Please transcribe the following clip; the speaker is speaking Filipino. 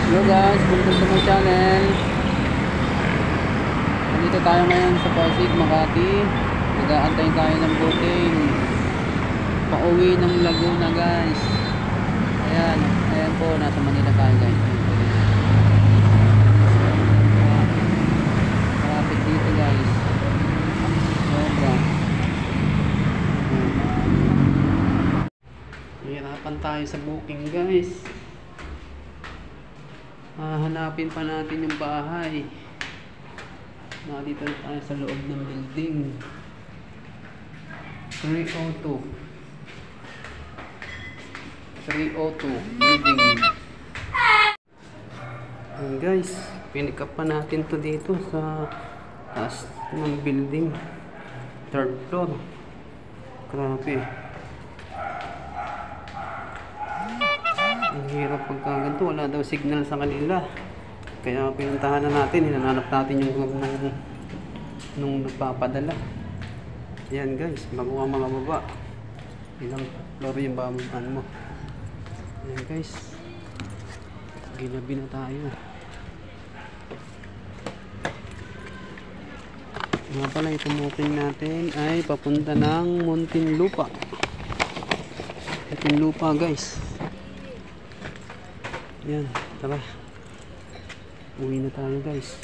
Hello guys, welcome to my channel. Nandito tayo ngayon sa Pasig, Makati. Nag-aantay tayo ng booking pauwi ng Laguna guys. Ayan, ayan po, nasa Manila tayo guys. Traffic dito guys. Sobra. Hihirapan tayo sa booking guys. Hanapin pa natin yung bahay. Dito tayo sa loob ng building 302 building. And guys, pinik up pa natin to dito sa taas ng building, 3rd floor. Grabe, ang hirap pagka ganito, wala daw signal sa kanila. Kaya pinuntahan na natin, hinanap natin yung nung nagpapadala. Ayan guys, bago ang mga baba, ilang floor yung babaan mo. Ayan guys, ginabi na tayo. Nga pala, itong booking natin ay papunta ng Muntinlupa. Muntinlupa guys. Yan, tara. Uwi na tayo guys.